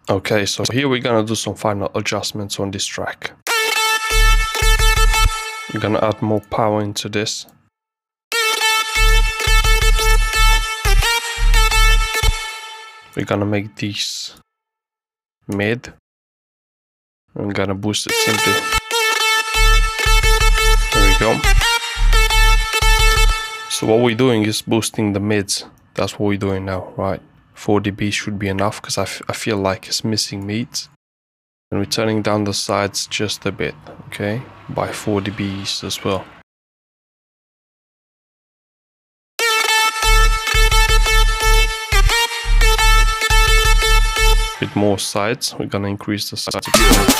Okay, so here we're gonna do some final adjustments on this track. We're gonna add more power into this. We're gonna make these mid. I'm gonna boost it simply. There we go. So what we're doing is boosting the mids. That's what we're doing now, right? 4 dB should be enough because I feel like it's missing mids. And we're turning down the sides just a bit, okay? By 4 dBs as well. With more sides, we're gonna increase the sides a bit.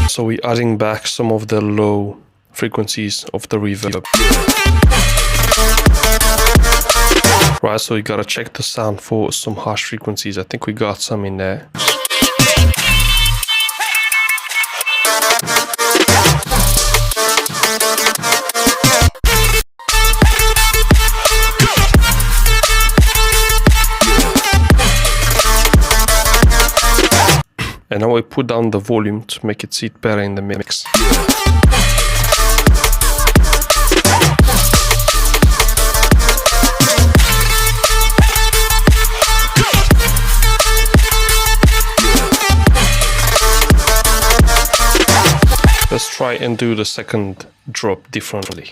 So we're adding back some of the low frequencies of the reverb. Right, so you gotta check the sound for some harsh frequencies. I think we got some in there. And now we put down the volume to make it sit better in the mix. Let's try and do the second drop differently.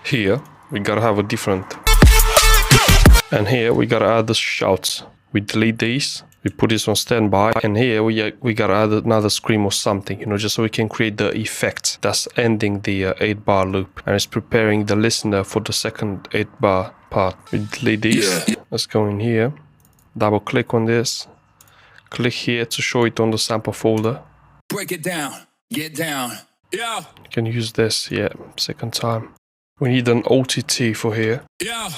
Here we gotta have a different. And here we gotta add the shouts. We delete these, we put this on standby, and here we gotta add another scream or something, you know, just so we can create the effect that's ending the 8-bar loop, and it's preparing the listener for the second 8-bar part. We delete these. Let's go in here, double click on this, click here to show it on the sample folder. Break it down, get down, yeah. You can use this, yeah, second time. We need an OTT for here. Yeah,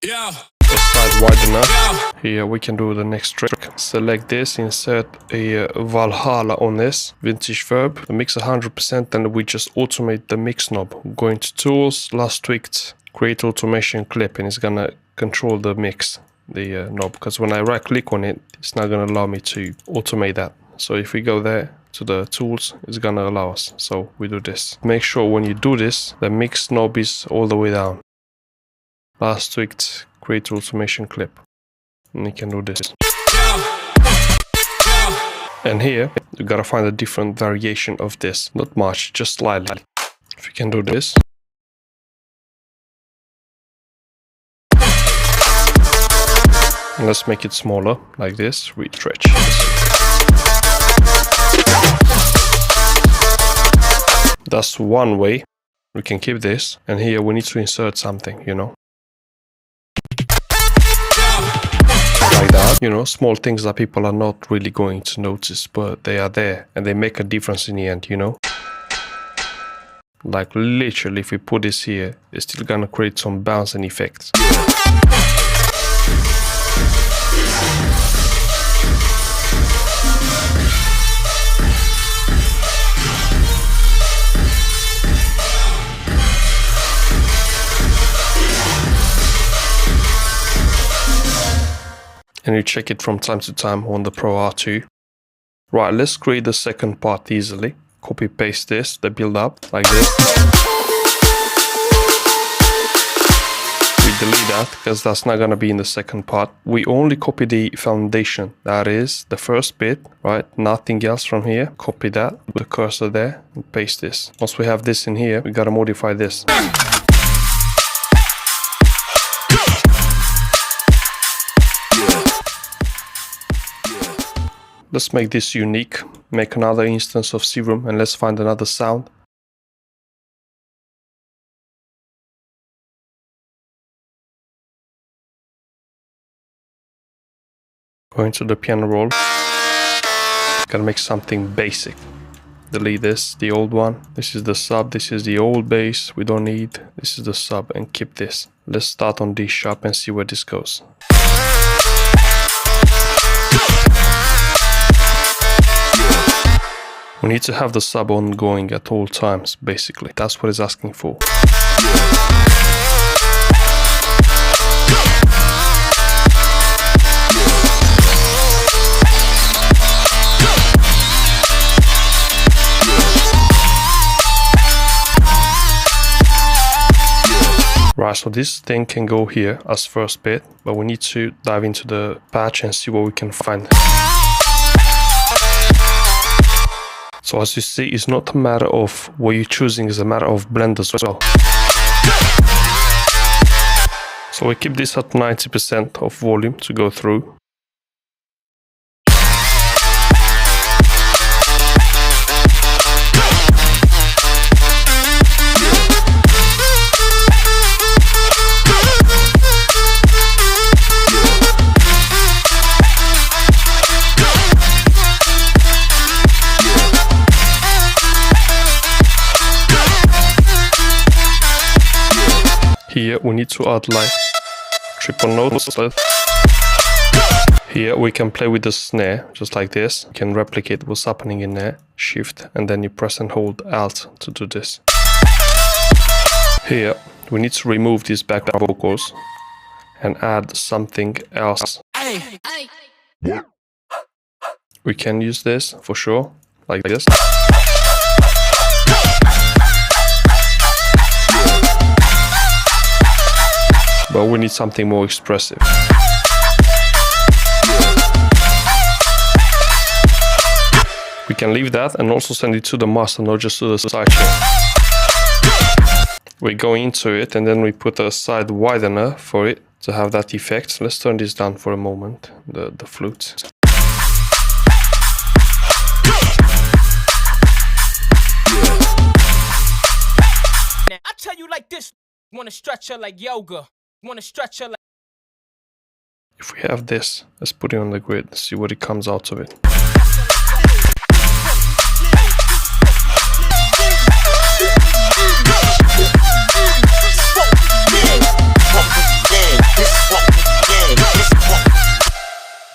yeah. Side wide enough. Here we can do the next trick. Select this, insert a Valhalla on this vintage verb, mix 100%, and we just automate the mix knob. Go into tools, last tweaked, create automation clip, and it's gonna control the mix, the knob, because when I right click on it, it's not gonna allow me to automate that. So if we go there to the tools, it's gonna allow us. So we do this. Make sure when you do this, the mix knob is all the way down. Last tweaked, create automation clip, and you can do this. And here you gotta find a different variation of this, not much, just slightly. If you can do this, and let's make it smaller like this. We stretch. That's one way. We can keep this, and here we need to insert something, you know. Like that, you know, small things that people are not really going to notice, but they are there and they make a difference in the end, you know. Like literally, if we put this here, it's still gonna create some bounce and effects. And you check it from time to time on the Pro R2. Right, let's create the second part easily. Copy paste this, the build up like this. We delete that because that's not gonna be in the second part. We only copy the foundation, that is the first bit, right? Nothing else from here. Copy that, put the cursor there, and paste this. Once we have this in here, we gotta modify this. Let's make this unique, make another instance of Serum, and let's find another sound. Go into the piano roll. Gotta make something basic. delete this, the old one. This is the sub, this is the old bass we don't need. This is the sub, and keep this. Let's start on D sharp and see where this goes. We need to have the sub ongoing at all times, basically. That's what it's asking for. Right, so this thing can go here as first bit, but we need to dive into the patch and see what we can find. So as you see, it's not a matter of what you're choosing, it's a matter of blend as well. So we keep this at 90% of volume to go through. Here we need to add like triple notes. Here we can play with the snare just like this. You can replicate what's happening in there. Shift, and then you press and hold Alt to do this. Here we need to remove these background vocals and add something else. We can use this for sure, like this. But we need something more expressive. We can leave that and also send it to the master, not just to the sidechain. We go into it and then we put a side widener for it to have that effect. Let's turn this down for a moment, the flute. Now, I tell you like this, wanna stretch her like yoga. Wanna stretch her like... If we have this, let's put it on the grid, see what it comes out of it.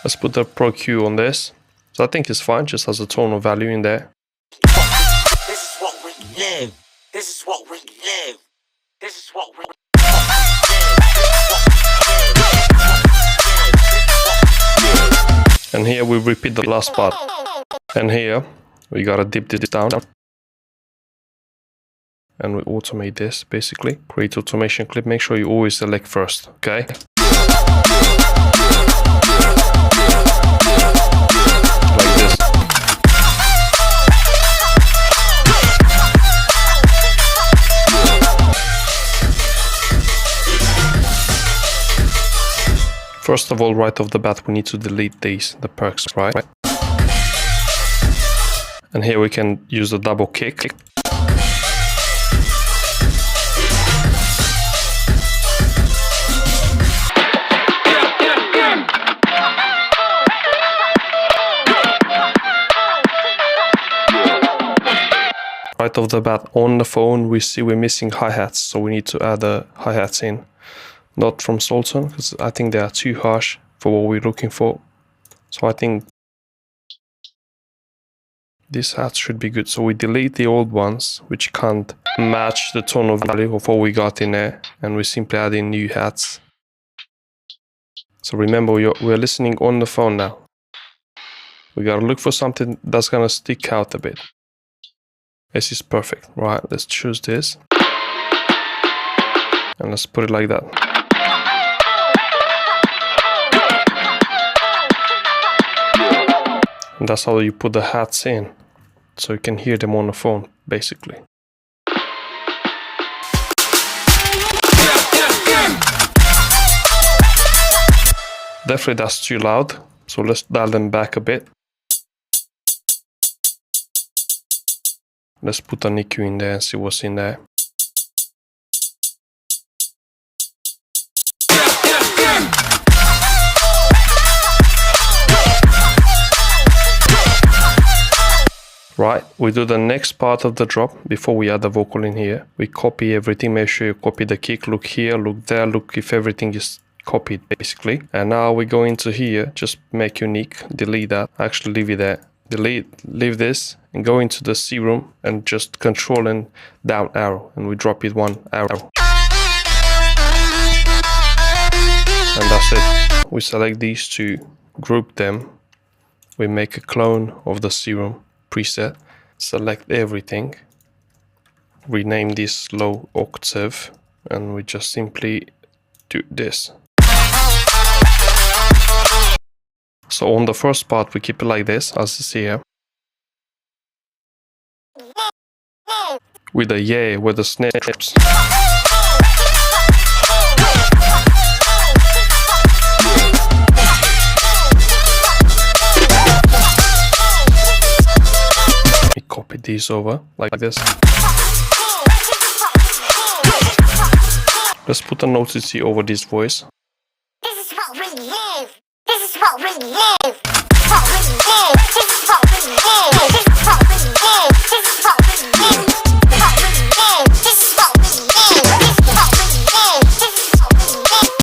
Let's put the Pro Q on this. So I think it's fine, just has a tonal value in there. This is what we live. This is what we live. This is what we live. And here we repeat the last part. And here we gotta dip this down. And we automate this basically. Create automation clip. Make sure you always select first, okay? Like this. First of all, right off the bat, we need to delete these, the perks, right? And here we can use the double kick. Right off the bat, on the phone, we see we're missing hi-hats, so we need to add the hi-hats in. Not from Sultan, because I think they are too harsh for what we're looking for. So I think these hats should be good. So we delete the old ones, which can't match the tonal value of what we got in there, and we simply add in new hats. So remember, we're listening on the phone now. We gotta look for something that's gonna stick out a bit. This is perfect. Right, let's choose this. And let's put it like that. And that's how you put the hats in, so you can hear them on the phone, basically. Definitely that's too loud, so let's dial them back a bit. Let's put an EQ in there and see what's in there. Right, we do the next part of the drop before we add the vocal in here. We copy everything, make sure you copy the kick, look here, look there, look if everything is copied basically. And now we go into here, just make unique, delete that, actually leave it there. Delete, leave this and go into the C room and just control and down arrow and we drop it one arrow. And that's it. We select these two, group them. We make a clone of the serum preset, select everything, rename this low octave, and we just simply do this. So on the first part we keep it like this, as you see here. With the yeah, with the snare chips. Copy these over like this. Let's put a note over this voice. This is what we live. This is what we live.